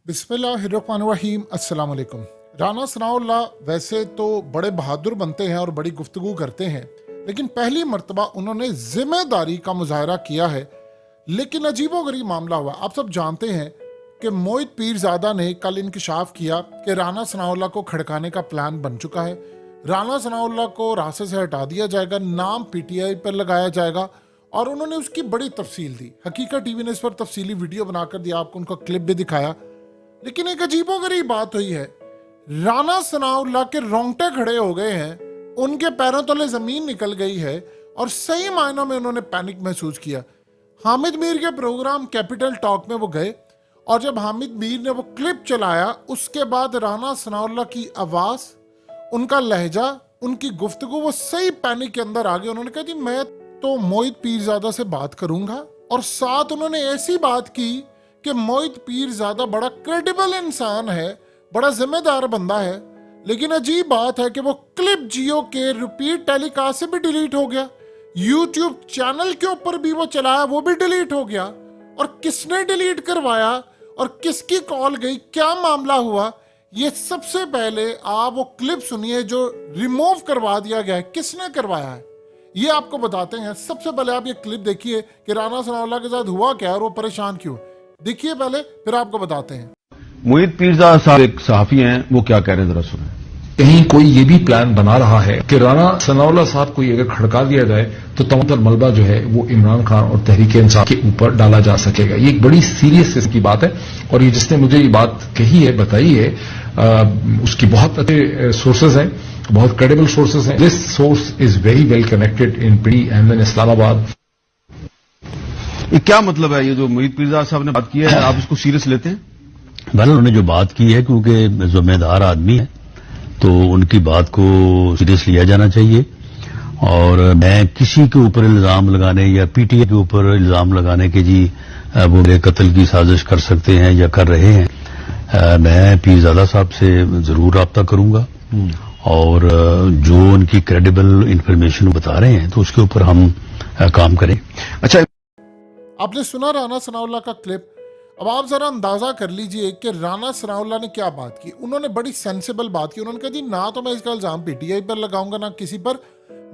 बिस्मिल्लाहिर्रहमानिर्रहीम। अस्सलाम वालेकुम। राना सनाउल्लाह वैसे तो बड़े बहादुर बनते हैं और बड़ी गुफ्तगू करते हैं, लेकिन पहली मर्तबा उन्होंने जिम्मेदारी का मुजाहरा किया है। लेकिन अजीबोगरीब मामला हुआ। आप सब जानते हैं कि मोहित पीरजादा ने कल इंकशाफ किया कि राना सनाउल्लाह को खड़काने का प्लान बन चुका है। राना सनाउल्लाह को रास्ते से हटा दिया जाएगा, नाम पीटीआई पर लगाया जाएगा और उन्होंने उसकी बड़ी तफसील दी। हकीकत टीवी ने इस पर तफसीली वीडियो बनाकर दिया, आपको उनका क्लिप भी दिखाया। लेकिन एक अजीबोगरीब बात हुई है, राना सनाउल्लाह के रोंगटे खड़े हो गए हैं, उनके पैरों तले जमीन निकल गई है और सही मायनों में उन्होंने पैनिक महसूस किया। हामिद मीर के प्रोग्राम कैपिटल टॉक में वो गए और जब हामिद मीर ने वो क्लिप चलाया, उसके बाद राना सनाउल्लाह की आवाज, उनका लहजा, उनकी गुफ्तगू, वो सही पैनिक के अंदर आ गए। उन्होंने कहा जी मैं तो मोहित पीरजादा से बात करूंगा, और साथ उन्होंने ऐसी बात की कि मोहित पीरजादा बड़ा क्रेडिबल इंसान है, बड़ा जिम्मेदार बंदा है। लेकिन अजीब बात है कि वो क्लिप जियो के रिपीट टेलीकास्ट से भी डिलीट हो गया, यूट्यूब चैनल के ऊपर भी वो चलाया, वो भी डिलीट हो गया। और किसने डिलीट करवाया और किसकी कॉल गई, क्या मामला हुआ, ये सबसे पहले आप वो क्लिप सुनिए जो रिमूव करवा दिया गया है, किसने करवाया है ये आपको बताते हैं। सबसे पहले आप ये क्लिप देखिए कि राना सनाउल्लाह के साथ हुआ क्या और वो परेशान क्यों। देखिए पहले, फिर आपको बताते हैं। मोहित पीरजादा साहब एक सहाफी हैं, वो क्या कह रहे हैं जरा सुने। कहीं कोई ये भी प्लान बना रहा है कि राना सनाउल्लाह साहब को अगर खड़का दिया जाए तो तमतर मलबा जो है वो इमरान खान और तहरीक इंसाफ के ऊपर डाला जा सकेगा। ये एक बड़ी सीरियस की बात है और ये जिसने मुझे ये बात कही है, बताई है, उसकी बहुत अच्छे सोर्सेज हैं, बहुत क्रेडिबल सोर्सेज हैं। This source is very well connected in PD and in Islamabad. ये क्या मतलब है, ये जो मोहित पीरजादा साहब ने बात की है, आप इसको सीरियस लेते हैं? बहरहाल उन्होंने जो बात की है, क्योंकि जिम्मेदार आदमी है तो उनकी बात को सीरियस लिया जाना चाहिए। और मैं किसी के ऊपर इल्जाम लगाने या पीटीआई के ऊपर इल्जाम लगाने के जी वो मेरे कत्ल की साजिश कर सकते हैं या कर रहे हैं, मैं पीरजादा साहब से जरूर राब्ता करूंगा और जो उनकी क्रेडिबल इंफॉर्मेशन बता रहे हैं तो उसके ऊपर हम काम करें। अच्छा, आपने सुना राना सनाउल्लाह का क्लिप। अब आप जरा अंदाजा कर लीजिए कि राना सनाउल्लाह ने क्या बात की। उन्होंने बड़ी सेंसिबल बात की। उन्होंने कहा जी ना तो मैं इसका इल्जाम पीटीआई पर लगाऊंगा ना किसी पर,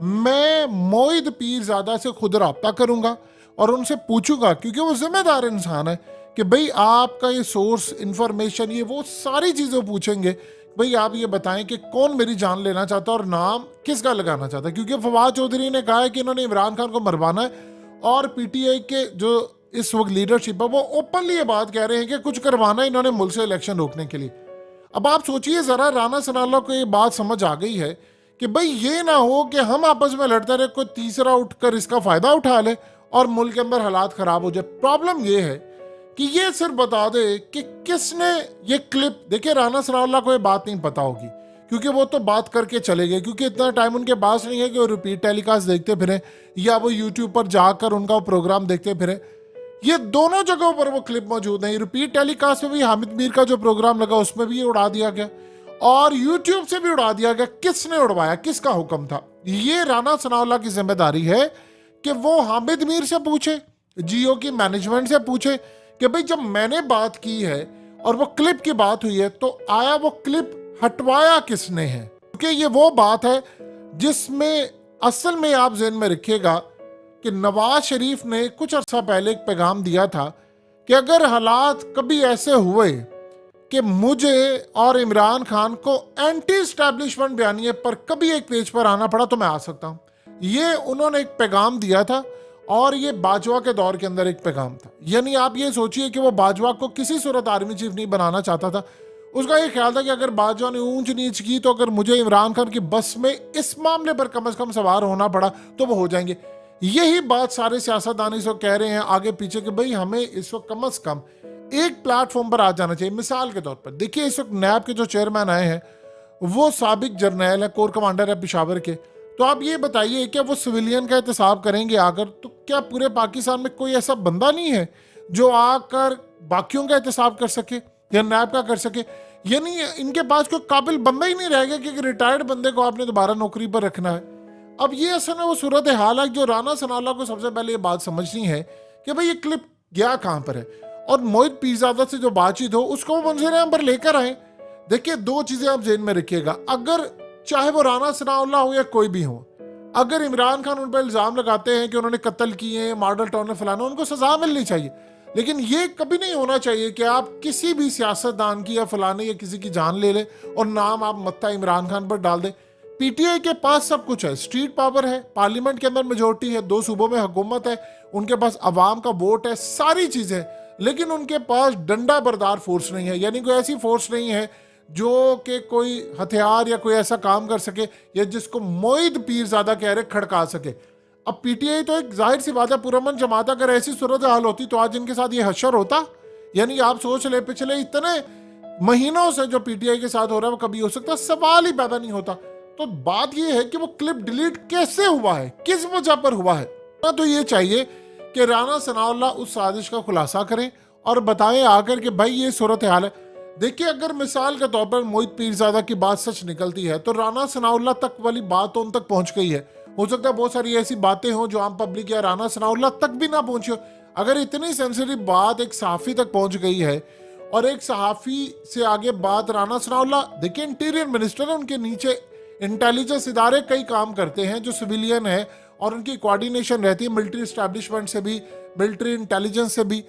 मैं मोहित पीरजादा से खुद राब्ता करूंगा और उनसे पूछूंगा, क्योंकि वो जिम्मेदार इंसान है, कि भाई आपका ये सोर्स इंफॉर्मेशन, ये वो सारी चीजें पूछेंगे। भाई आप ये बताएं कि कौन मेरी जान लेना चाहता है और नाम किसका लगाना चाहता है, क्योंकि फवाद चौधरी ने कहा है कि इन्होंने इमरान खान को मरवाना है और पीटीआई के जो इस वक्त लीडरशिप है वो ओपनली ये बात कह रहे हैं कि कुछ करवाना है इन्होंने मुल्क से इलेक्शन रोकने के लिए। अब आप सोचिए जरा, राना सनाउल्लाह को ये बात समझ आ गई है कि भाई ये ना हो कि हम आपस में लड़ते रहे, कोई तीसरा उठकर इसका फायदा उठा ले और मुल्क के अंदर हालात खराब हो जाए। प्रॉब्लम ये है कि ये सिर्फ बता दे कि किसने ये क्लिप, देखिए राना सनाउल्लाह को ये बात नहीं पता होगी क्योंकि वो तो बात करके चले गए, क्योंकि इतना टाइम उनके पास नहीं है कि वो रिपीट टेलीकास्ट देखते फिरें या वो यूट्यूब पर जाकर उनका प्रोग्राम देखते फिरें। ये दोनों जगहों पर वो क्लिप मौजूद है। रिपीट टेलीकास्ट में भी हामिद मीर का जो प्रोग्राम लगा उसमें भी ये उड़ा दिया गया और यूट्यूब से भी उड़ा दिया गया। किसने उड़वाया, किसका हुक्म था? ये राना सनाउल्लाह की जिम्मेदारी है कि वो हामिद मीर से पूछे, जियो की मैनेजमेंट से पूछे कि भाई जब मैंने बात की है और वो क्लिप की बात हुई है तो आया वो क्लिप हटवाया किसने है? क्योंकि ये वो बात है जिसमें असल में आप ज़हन में रखिएगा कि नवाज शरीफ ने कुछ अर्सा पहले एक पैगाम दिया था कि अगर हालात कभी ऐसे हुए कि मुझे और इमरान खान को एंटी एस्टैब्लिशमेंट बयानिए पर कभी एक पेज पर आना पड़ा तो मैं आ सकता हूं। ये उन्होंने एक पैगाम दिया था और ये बाजवा के दौर के अंदर एक पैगाम था। यानी आप ये सोचिए कि वो बाजवा को किसी सूरत आर्मी चीफ नहीं बनाना चाहता था। उसका ये ख्याल था कि अगर बाजवा ने ऊंच नीच की तो अगर मुझे इमरान खान की बस में इस मामले पर कम से कम सवार होना पड़ा तो वो हो जाएंगे। यही बात सारे सियासतदान इस वक्त कह रहे हैं आगे पीछे कि भाई हमें इस वक्त कम से कम एक प्लेटफॉर्म पर आ जाना चाहिए। मिसाल के तौर पर देखिए, इस वक्त नैब के जो चेयरमैन आए हैं वो साबिक जर्नैल है, कोर कमांडर है पेशावर के। तो आप ये बताइए क्या वो सिविलियन का एहतसाब करेंगे आकर? तो क्या पूरे पाकिस्तान में कोई ऐसा बंदा नहीं है जो आकर बाकियों का एहतसाब कर सके या नैब का कर सके? यानी इनके पास कोई काबिल बंदा ही नहीं रहेगा कि रिटायर्ड बंदे को आपने दोबारा नौकरी पर रखना है। अब ये असल में वो सूरत हाल है जो राना सनाउल्लाह को सबसे पहले ये बात समझनी है कि भाई ये क्लिप गया कहां पर है। और मोहित पीरजादा से जो बातचीत हो उसको वो मंजर-ए-आम पर लेकर आए। देखिए, दो चीजें आप जेहन में रखिएगा, अगर चाहे वो राना सनाउल्लाह हो या कोई भी हो, अगर इमरान खान उन पर इल्जाम लगाते हैं कि उन्होंने कत्ल किए, मॉडल टाउन में फलाना, उनको सजा मिलनी चाहिए। लेकिन ये कभी नहीं होना चाहिए कि आप किसी भी सियासतदान की या फलाने या किसी की जान ले लें और नाम आप मत्ता इमरान खान पर डाल दें। पीटीआई के पास सब कुछ है, स्ट्रीट पावर है, पार्लियामेंट के अंदर मेजोरिटी है, 2 सूबों में हुकूमत है, उनके पास अवाम का वोट है, सारी चीजें, लेकिन उनके पास डंडा बरदार फोर्स नहीं है। यानी कोई ऐसी फोर्स नहीं है जो कि कोई हथियार या कोई ऐसा काम कर सके या जिसको मोहित पीरजादा कह रहे खड़का सके। अब पीटीआई तो एक जाहिर सी बात है, पुरअमन जमात, अगर ऐसी सूरत हाल होती तो आज इनके साथ ये हशर होता। यानी आप सोच ले, पिछले इतने महीनों से जो पीटीआई के साथ हो रहा है वो कभी हो सकता, सवाल ही पैदा नहीं होता। तो बात ये है कि वो क्लिप डिलीट कैसे हुआ है, किस वजह पर हुआ है। तो ये चाहिए कि राना सनाउल्लाह उस साजिश का खुलासा करें और बताएं आकर कि भाई ये सूरत हाल है। देखिए, अगर मिसाल के तौर पर मोहित पीरजादा की बात सच निकलती है तो राना सनाउल्लाह तक वाली बात तो उन तक पहुंच गई है। हो सकता है बहुत सारी ऐसी बातें हो जो आम पब्लिक या राना सनाउल्लाह तक भी ना पहुंची हो। अगर इतनी सेंसिटिव बात एक सहाफी तक पहुंच गई है और एक सहाफी से आगे बात राना सनाउल्लाह, देखिए इंटीरियर मिनिस्टर है, उनके नीचे इंटेलिजेंस इदारे कई काम करते हैं जो सिविलियन है और उनकी कोऑर्डिनेशन रहती है मिलिट्री एस्टैब्लिशमेंट से भी, मिलिट्री इंटेलिजेंस से भी।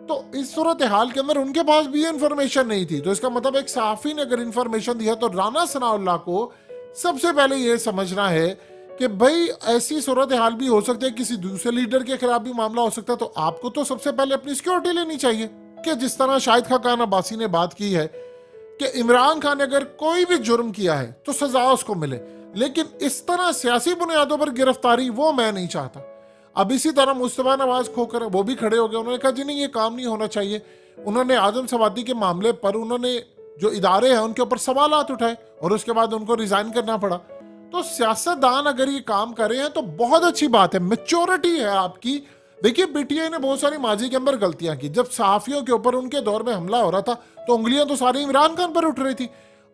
तो इस सूरत हाल के अंदर उनके पास भी इंफॉर्मेशन नहीं थी। तो इसका मतलब एक सहाफी ने अगर इंफॉर्मेशन दिया तो राना सनाउल्लाह को सबसे पहले ये समझना है कि भाई ऐसी सूरत हाल भी हो सकती है, किसी दूसरे लीडर के खिलाफ भी मामला हो सकता है। तो आपको तो सबसे पहले अपनी सिक्योरिटी लेनी चाहिए कि जिस तरह शाहिद खान अब्बासी ने बात की है कि इमरान खान ने अगर कोई भी जुर्म किया है तो सजा उसको मिले, लेकिन इस तरह सियासी बुनियादों पर गिरफ्तारी वो मैं नहीं चाहता। अब इसी तरह मुस्तफा नवाज खोकर वो भी खड़े हो गए, उन्होंने कहा जी नहीं, ये काम नहीं होना चाहिए। उन्होंने आजम सवादी के मामले पर उन्होंने जो इदारे हैं उनके ऊपर सवालात उठाए और उसके बाद उनको रिजाइन करना पड़ा। तो सियासतदान अगर ये काम कर रहे हैं तो बहुत अच्छी बात है, मैच्योरिटी है आपकी। देखिए, पीटीआई ने बहुत सारी माजी के अंदर गलतियां की। जब सहाफियों के ऊपर उनके दौर में हमला हो रहा था तो उंगलियां तो सारी इमरान खान पर उठ रही थी।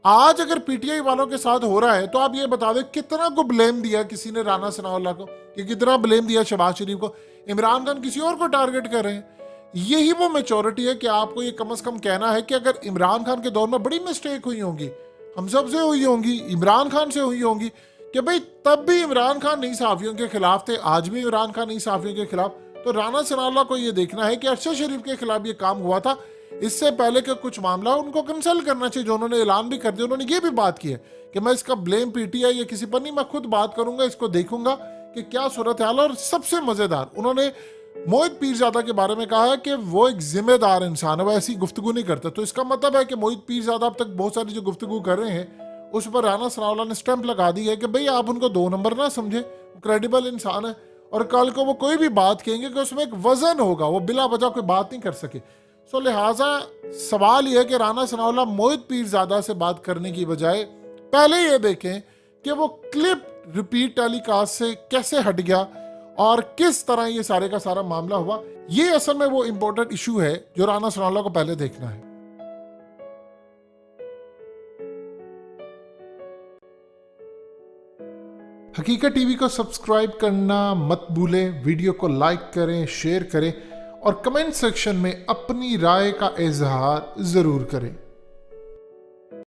आज अगर पीटीआई वालों के साथ हो रहा है तो आप ये बता दें कितना को ब्लेम दिया किसी ने राना सनाउल्लाह को, कि कितना ब्लेम दिया शहबाज शरीफ को। इमरान खान किसी और को टारगेट कर रहे हैं। यही वो मैच्योरिटी है कि आपको ये कम से कम कहना है कि अगर इमरान खान के दौर में बड़ी मिस्टेक हुई होंगी, हम सब से हुई होंगी, इमरान खान से हुई होंगी, कि भाई तब भी इमरान खान नहीं सहाफियों के खिलाफ थे, आज भी इमरान खान नहीं सहाफियों के खिलाफ। तो राना सनाउल्लाह को ये देखना है कि अरशद शरीफ के खिलाफ ये काम हुआ था, इससे पहले के कुछ मामला उनको कंसल्ट करना चाहिए, जो उन्होंने ऐलान भी कर दिया। उन्होंने ये भी बात की है कि मैं इसका ब्लेम पीटीआई या किसी पर नहीं, मैं खुद बात करूंगा, इसको देखूंगा कि क्या सूरत हाल। और सबसे मजेदार, उन्होंने मोहित पीरजादा के बारे में कहा है कि वो एक जिम्मेदार इंसान है, वो ऐसी गुफ्तगू नहीं करता। तो इसका मतलब है कि मोहित पीरजादा अब तक बहुत सारी जो गुफ्तगू कर रहे हैं उस पर राना सनाउल्लाह ने स्टैंप लगा दी है कि भाई आप उनको 2 नंबर ना समझे, क्रेडिबल इंसान है और कल को वो कोई भी बात कहेंगे कि उसमें एक वजन होगा, वो बिला वजह कोई बात नहीं कर सके। सो लिहाजा सवाल यह है कि राना सनाउल्लाह मोहित पीरजादा से बात करने की बजाय पहले ये देखें कि वो क्लिप रिपीट टेलीकास्ट से कैसे हट गया और किस तरह ये सारे का सारा मामला हुआ। ये असल में वो इंपॉर्टेंट इशू है जो राना सनाउल्लाह को पहले देखना है। हकीकत टीवी को सब्सक्राइब करना मत भूलें, वीडियो को लाइक करें, शेयर करें और कमेंट सेक्शन में अपनी राय का इजहार जरूर करें।